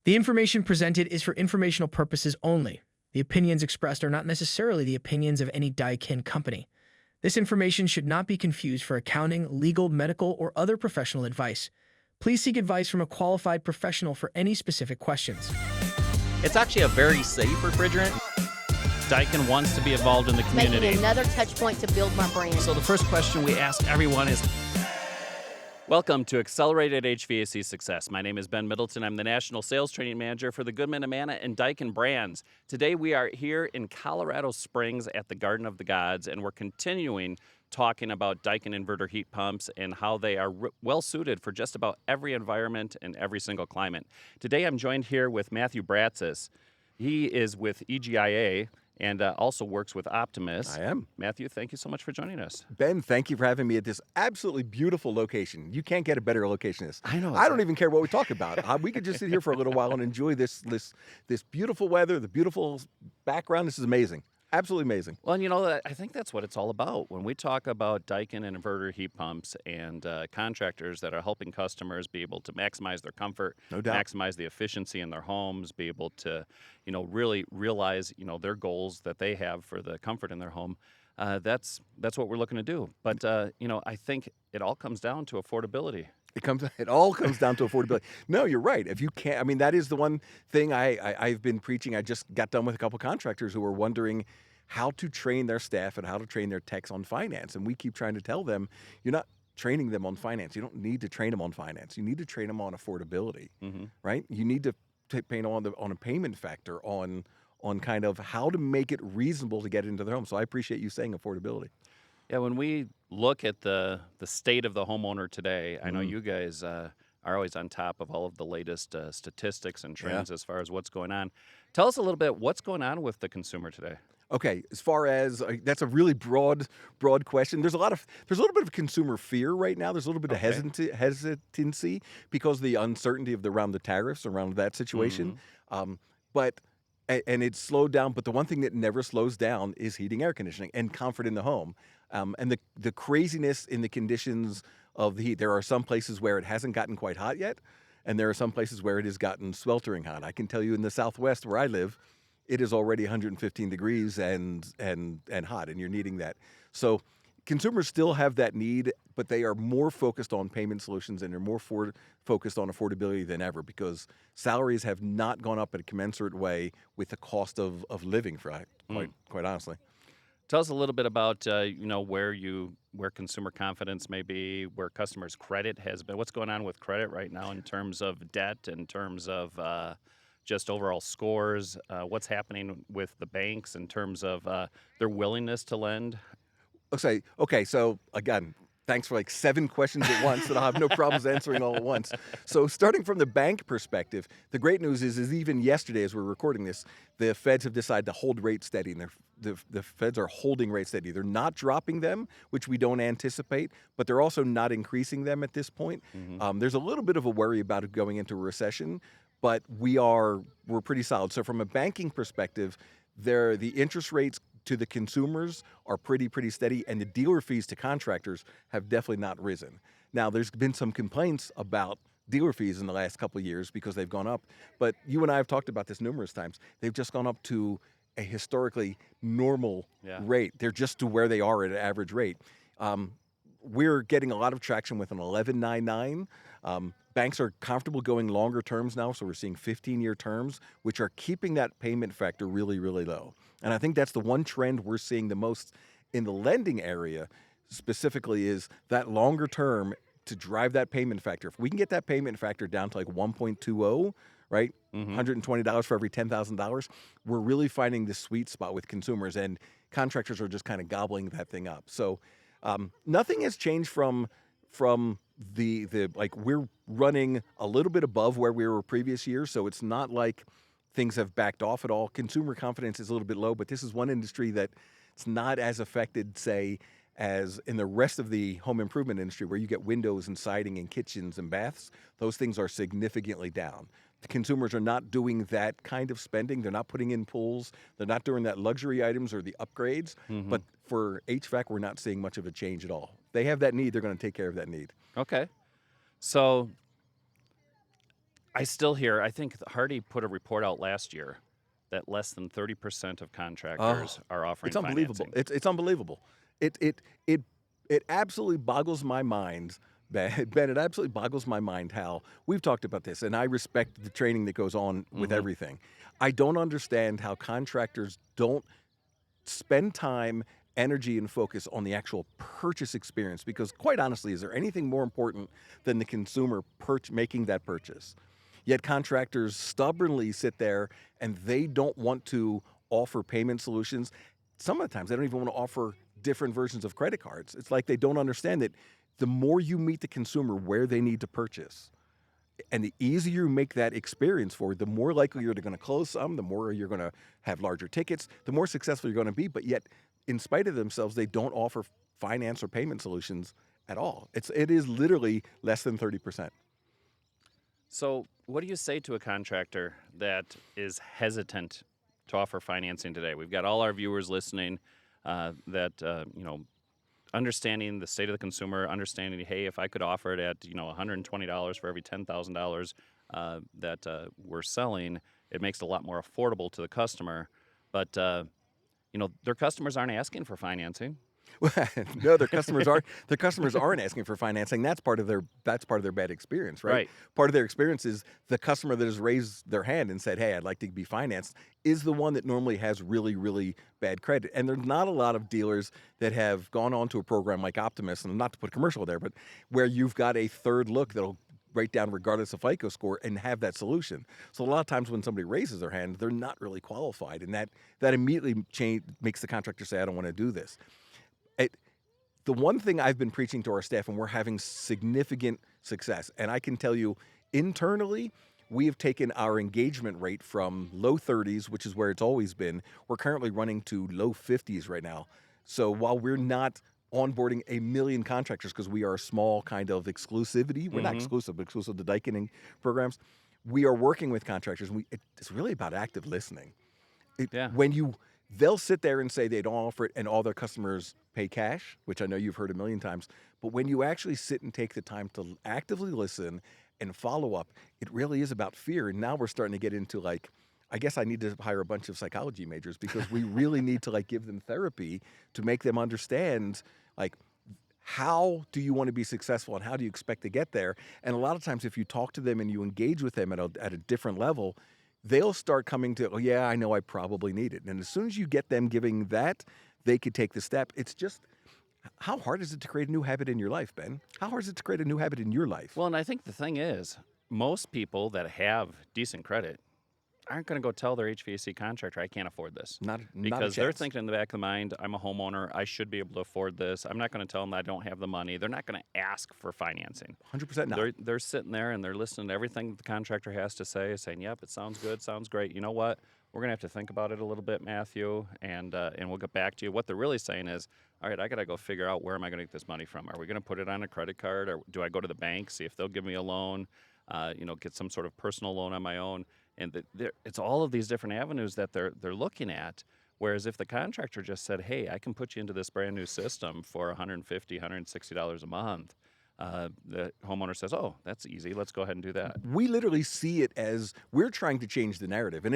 The information presented is for informational purposes only. The opinions expressed are not necessarily the opinions of any Daikin company. This information should not be confused for accounting, legal, medical, or other professional advice. Please seek advice from a qualified professional for any specific questions. It's actually a very safe refrigerant. Daikin wants to be involved in the community. Making another touch point to build my brand. So the first question we ask everyone is, welcome to Accelerated HVAC Success. My name is Ben Middleton. I'm the National Sales Training Manager for the Goodman, Amana, and Daikin brands. Today we are here in Colorado Springs at the Garden of the Gods, and we're continuing talking about Daikin inverter heat pumps and how they are well suited for just about every environment and every single climate. Today I'm joined here with Matthew Bratsis. He is with EGIA and also works with OPTIMUS. I am. Matthew, thank you so much for joining us. Ben, thank you for having me at this absolutely beautiful location. You can't get a better location than this. I know. I don't even care what we talk about. We could just sit here for a little while and enjoy this beautiful weather, the beautiful background. This is amazing. Absolutely amazing. Well, and you know, I think that's what it's all about. When we talk about Daikin and inverter heat pumps and contractors that are helping customers be able to maximize their comfort, No doubt. maximize the efficiency in their homes, be able to, really realize, their goals that they have for the comfort in their home, that's what we're looking to do. But, I think it all comes down to affordability. It all comes down to affordability. No, you're right. If you can't, that is the one thing I've been preaching. I just got done with a couple contractors who were wondering how to train their staff and how to train their techs on finance. And we keep trying to tell them, you're not training them on finance. You don't need to train them on finance. You need to train them on affordability, right? You need to train them on a payment factor, on kind of how to make it reasonable to get into their home. So I appreciate you saying affordability. Yeah, when we look at the state of the homeowner today, I know you guys are always on top of all of the latest statistics and trends as far as what's going on. Tell us a little bit, what's going on with the consumer today? Okay, as far as that's a really broad question. There's a little bit of consumer fear right now. There's a little bit of hesitancy because of the uncertainty around the tariffs, around that situation. But it's slowed down. But the one thing that never slows down is heating, air conditioning, and comfort in the home. And the craziness in the conditions of the heat. There are some places where it hasn't gotten quite hot yet, and there are some places where it has gotten sweltering hot. I can tell you in the Southwest where I live, it is already 115 degrees and hot, and you're needing that. So consumers still have that need, but they are more focused on payment solutions, and they're more focused on affordability than ever because salaries have not gone up in a commensurate way with the cost of living, quite honestly. Tell us a little bit about where consumer confidence may be, where customers' credit has been. What's going on with credit right now in terms of debt, in terms of just overall scores? What's happening with the banks in terms of their willingness to lend? Okay. So again, thanks for 7 questions at once that I'll have no problems answering all at once. So starting from the bank perspective, the great news is even yesterday as we're recording this, the feds have decided to hold rates steady. And the feds are holding rates steady. They're not dropping them, which we don't anticipate, but they're also not increasing them at this point. There's a little bit of a worry about it going into a recession, but we're pretty solid. So from a banking perspective, the interest rates to the consumers are pretty steady, and the dealer fees to contractors have definitely not risen. Now, there's been some complaints about dealer fees in the last couple of years because they've gone up, but you and I have talked about this numerous times. They've just gone up to a historically normal rate. They're just to where they are at an average rate. We're getting a lot of traction with an 11.99. Banks are comfortable going longer terms now, so we're seeing 15-year terms, which are keeping that payment factor really low. And I think that's the one trend we're seeing the most in the lending area specifically is that longer term to drive that payment factor. If we can get that payment factor down to 1.20, right, $120 for every $10,000, we're really finding the sweet spot with consumers, and contractors are just kind of gobbling that thing up. So nothing has changed from the we're running a little bit above where we were previous years, so it's not like things have backed off at all. Consumer confidence is a little bit low, but this is one industry that it's not as affected, say, as in the rest of the home improvement industry where you get windows and siding and kitchens and baths. Those things are significantly down. The consumers are not doing that kind of spending. They're not putting in pools. They're not doing that luxury items or the upgrades. But for HVAC, we're not seeing much of a change at all. They have that need. They're going to take care of that need. Okay. So I still hear, I think HARDI put a report out last year that less than 30% of contractors are offering It's unbelievable. financing. It's unbelievable. It it it it absolutely boggles my mind. Ben, it absolutely boggles my mind how we've talked about this, and I respect the training that goes on with everything. I don't understand how contractors don't spend time, energy, and focus on the actual purchase experience. Because quite honestly, is there anything more important than the consumer making that purchase? Yet contractors stubbornly sit there and they don't want to offer payment solutions. Some of the times they don't even want to offer different versions of credit cards. It's like they don't understand that the more you meet the consumer where they need to purchase, and the easier you make that experience for, the more likely you're going to close some, the more you're going to have larger tickets, the more successful you're going to be. But yet, in spite of themselves, they don't offer finance or payment solutions at all. It is literally less than 30%. So, what do you say to a contractor that is hesitant to offer financing today? We've got all our viewers listening understanding the state of the consumer, understanding, hey, if I could offer it at $120 for every $10,000 that we're selling, it makes it a lot more affordable to the customer. But their customers aren't asking for financing. No, their customers are. Their customers aren't asking for financing. That's part of their bad experience, right? Part of their experience is the customer that has raised their hand and said, "Hey, I'd like to be financed," is the one that normally has really, really bad credit. And there's not a lot of dealers that have gone on to a program like OPTIMUS, and not to put a commercial there, but where you've got a third look that'll write down regardless of FICO score and have that solution. So a lot of times when somebody raises their hand, they're not really qualified, and that immediately makes the contractor say, "I don't want to do this." The one thing I've been preaching to our staff, and we're having significant success, and I can tell you internally, we have taken our engagement rate from low 30s, which is where it's always been. We're currently running to low 50s right now. So while we're not onboarding a million contractors because we are a small kind of exclusivity, we're not exclusive, but exclusive to Daikining programs, we are working with contractors. And it's really about active listening. They'll sit there and say they don't offer it and all their customers pay cash, which I know you've heard a million times. But when you actually sit and take the time to actively listen and follow up, it really is about fear. And now we're starting to get into I guess I need to hire a bunch of psychology majors because we really need to give them therapy to make them understand how do you want to be successful and how do you expect to get there? And a lot of times if you talk to them and you engage with them at a different level, they'll start coming to, "Oh, yeah, I know I probably need it." And as soon as you get them giving that, they could take the step. It's just, how hard is it to create a new habit in your life, Ben? How hard is it to create a new habit in your life? Well, and I think the thing is, most people that have decent credit aren't going to go tell their HVAC contractor, "I can't afford this." Because they're thinking in the back of the mind, "I'm a homeowner. I should be able to afford this. I'm not going to tell them that I don't have the money." They're not going to ask for financing. 100% not. They're sitting there and they're listening to everything that the contractor has to say, saying, "Yep, it sounds good, sounds great. You know what? We're going to have to think about it a little bit, Matthew, and we'll get back to you." What they're really saying is, "All right, I got to go figure out where am I going to get this money from? Are we going to put it on a credit card, or do I go to the bank, see if they'll give me a loan, get some sort of personal loan on my own?" And it's all of these different avenues that they're looking at. Whereas if the contractor just said, "Hey, I can put you into this brand new system for $150, $160 a month," the homeowner says, "Oh, that's easy. Let's go ahead and do that." We literally see it as we're trying to change the narrative, and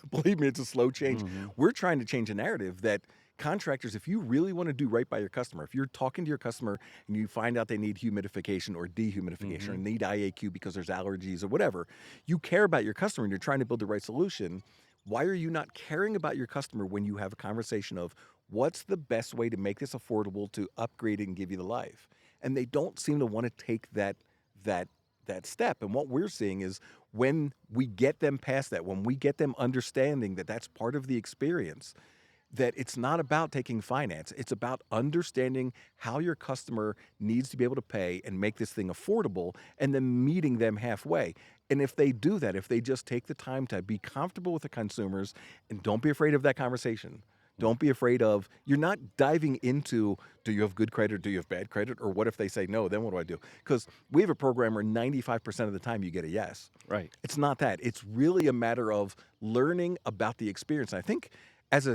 believe me, it's a slow change. We're trying to change a narrative that contractors, if you really want to do right by your customer, if you're talking to your customer and you find out they need humidification or dehumidification or need IAQ because there's allergies or whatever, you care about your customer and you're trying to build the right solution. Why are you not caring about your customer when you have a conversation of what's the best way to make this affordable to upgrade it and give you the life? And they don't seem to want to take that step. And what we're seeing is when we get them past that, when we get them understanding that that's part of the experience, that it's not about taking finance. It's about understanding how your customer needs to be able to pay and make this thing affordable and then meeting them halfway. And if they do that, if they just take the time to be comfortable with the consumers and don't be afraid of that conversation. Don't be afraid of, you're not diving into, do you have good credit, do you have bad credit, or what if they say no, then what do I do? Because we have a program where 95% of the time you get a yes. Right. It's not that. It's really a matter of learning about the experience. And I think as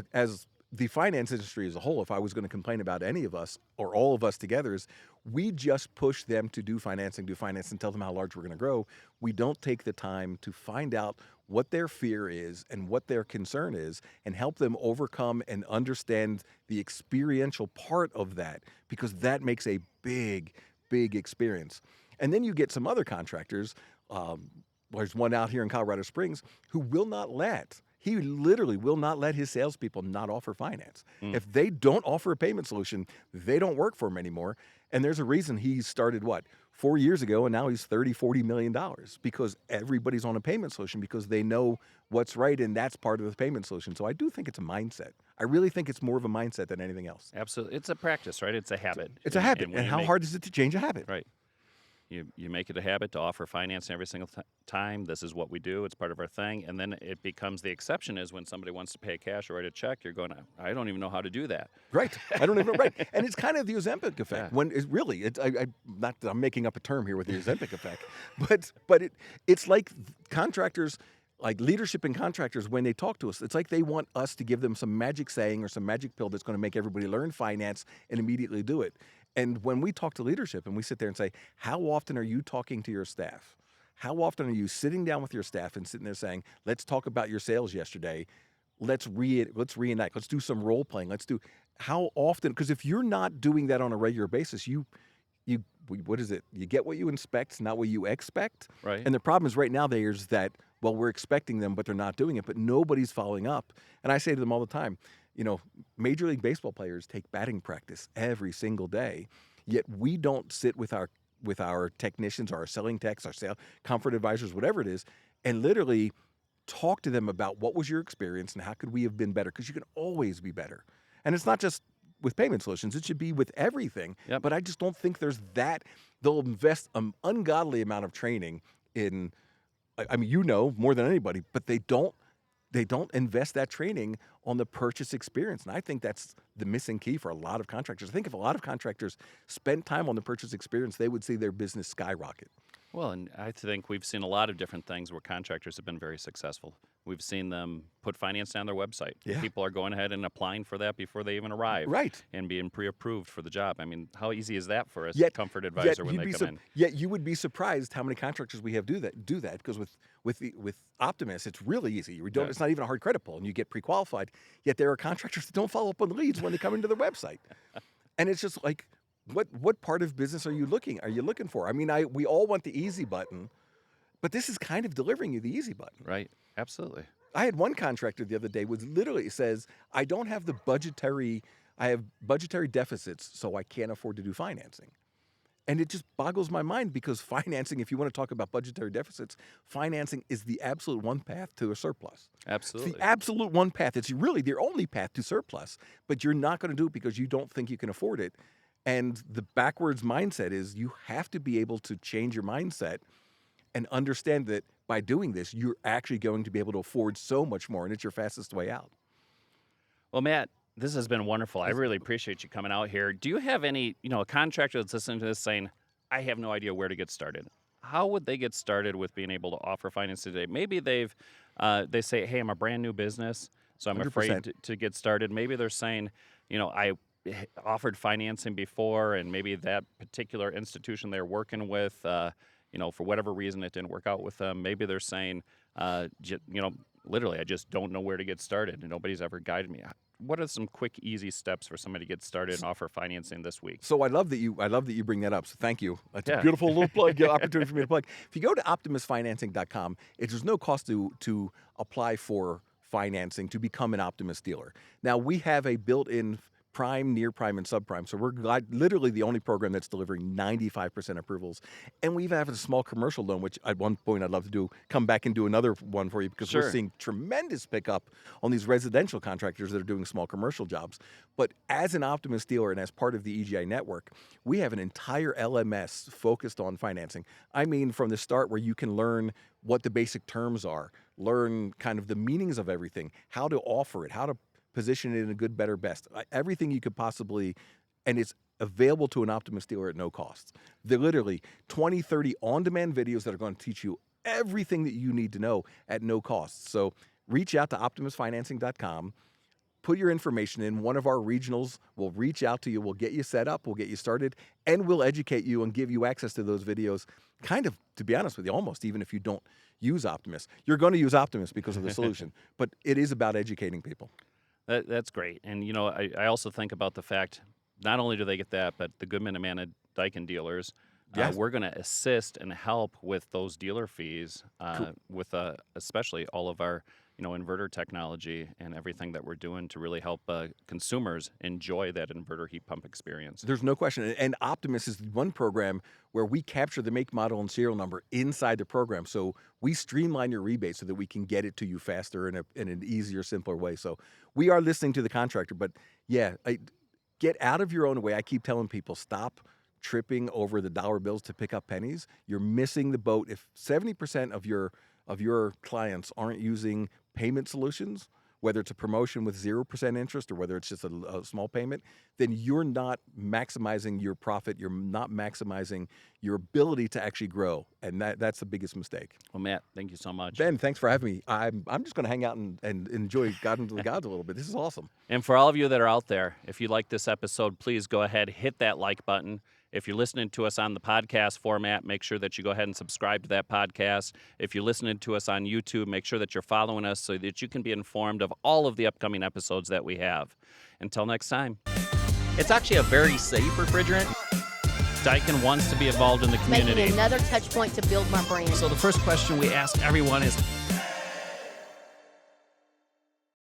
the finance industry as a whole, if I was going to complain about any of us or all of us together, is we just push them to do finance, and tell them how large we're going to grow. We don't take the time to find out what their fear is and what their concern is and help them overcome and understand the experiential part of that, because that makes a big, big experience. And then you get some other contractors. There's one out here in Colorado Springs who he literally will not let his salespeople not offer finance. If they don't offer a payment solution, they don't work for him anymore. And there's a reason he started, 4 years ago, and now he's $30-40 million, because everybody's on a payment solution because they know what's right, and that's part of the payment solution. So I do think it's a mindset. I really think it's more of a mindset than anything else. Absolutely. It's a practice, right? It's a habit. It's a habit. And how hard is it to change a habit? Right. You make it a habit to offer financing every single time. This is what we do. It's part of our thing. And then it becomes the exception is when somebody wants to pay cash or write a check, you're going, I don't even know how to do that. Right. I don't even know. Right. And it's kind of the Ozempic effect. When it's really, not that I'm making up a term here with the Ozempic effect, but it's like contractors, like leadership and contractors, when they talk to us, it's like they want us to give them some magic saying or some magic pill that's going to make everybody learn finance and immediately do it. And when we talk to leadership and we sit there and say, how often are you talking to your staff? How often are you sitting down with your staff and sitting there saying, let's talk about your sales yesterday. Let's reenact. Let's do some role playing. How often? Because if you're not doing that on a regular basis, what is it? You get what you inspect, not what you expect. Right. And the problem is right now there's that, we're expecting them, but they're not doing it, but nobody's following up. And I say to them all the time, Major League Baseball players take batting practice every single day, yet we don't sit with our technicians, our selling techs, our comfort advisors, whatever it is, and literally talk to them about what was your experience and how could we have been better, because you can always be better. And it's not just with payment solutions, it should be with everything. Yep. But I just don't think there's that. They'll invest an ungodly amount of training in, more than anybody, but they don't invest that training on the purchase experience. And I think that's the missing key for a lot of contractors. I think if a lot of contractors spent time on the purchase experience, they would see their business skyrocket. Well, and I think we've seen a lot of different things where contractors have been very successful. We've seen them put finance on their website. Yeah. People are going ahead and applying for that before they even arrive. Right. And being pre-approved for the job. I mean, how easy is that for a comfort advisor when they come in? Yet you would be surprised how many contractors we have do that, because with OPTIMUS, it's really easy. It's not even a hard credit pull, and you get pre-qualified. Yet there are contractors that don't follow up on the leads when they come into their website. And it's just like, what part of business are you looking for? I mean, we all want the easy button, but this is kind of delivering you the easy button. Right. Absolutely. I had one contractor the other day literally says, I have budgetary deficits, so I can't afford to do financing. And it just boggles my mind, because financing, if you want to talk about budgetary deficits, financing is the absolute one path to a surplus. Absolutely. It's the absolute one path. It's really the only path to surplus, but you're not going to do it because you don't think you can afford it. And the backwards mindset is you have to be able to change your mindset and understand that by doing this, you're actually going to be able to afford so much more, and it's your fastest way out. Well, Matt, this has been wonderful. I really appreciate you coming out here. Do you have any, a contractor that's listening to this saying, I have no idea where to get started? How would they get started with being able to offer finance today? Maybe they say, hey, I'm a brand new business, so I'm 100%. afraid to get started. Maybe they're saying, I offered financing before, and maybe that particular institution they're working with, for whatever reason it didn't work out with them. Maybe they're saying, literally, I just don't know where to get started, and nobody's ever guided me. What are some quick, easy steps for somebody to get started and offer financing this week? So I love that you bring that up. So thank you. That's a beautiful little plug, opportunity for me to plug. If you go to optimusfinancing.com, there's no cost to apply for financing to become an Optimus dealer. Now, we have a built-in prime, near prime, and subprime. So we're literally the only program that's delivering 95% approvals. And we even have a small commercial loan, which at one point I'd love to come back and do another one for you, because we're seeing tremendous pickup on these residential contractors that are doing small commercial jobs. But as an Optimus dealer and as part of the EGIA network, we have an entire LMS focused on financing. I mean, from the start, where you can learn what the basic terms are, learn kind of the meanings of everything, how to offer it, how to position it in a good, better, best. Everything you could possibly, and it's available to an Optimus dealer at no cost. They're literally 20, 30 on-demand videos that are going to teach you everything that you need to know at no cost. So reach out to optimusfinancing.com, put your information in. One of our regionals will reach out to you. We'll get you set up. We'll get you started, and we'll educate you and give you access to those videos. Kind of, to be honest with you, almost even if you don't use OPTIMUS. You're going to use OPTIMUS because of the solution, but it is about educating people. That's great. And, I also think about the fact, not only do they get that, but the Goodman Amana Daikin dealers, Yes. we're going to assist and help with those dealer fees, with especially all of our, inverter technology and everything that we're doing to really help consumers enjoy that inverter heat pump experience. There's no question. And OPTIMUS is one program where we capture the make, model, and serial number inside the program. So we streamline your rebate so that we can get it to you faster in an easier, simpler way. So we are listening to the contractor. But yeah, get out of your own way. I keep telling people, stop tripping over the dollar bills to pick up pennies. You're missing the boat. If 70% of your clients aren't using payment solutions, whether it's a promotion with 0% interest or whether it's just a small payment, then you're not maximizing your profit. You're not maximizing your ability to actually grow. And that's the biggest mistake. Well, Matt, thank you so much. Ben, thanks for having me. I'm just going to hang out and enjoy God into the Gods a little bit. This is awesome. And for all of you that are out there, if you like this episode, please go ahead, hit that like button. If you're listening to us on the podcast format, make sure that you go ahead and subscribe to that podcast. If you're listening to us on YouTube, make sure that you're following us so that you can be informed of all of the upcoming episodes that we have. Until next time. It's actually a very safe refrigerant. Daikin wants to be involved in the community. Making another touch point to build my brand. So the first question we ask everyone is,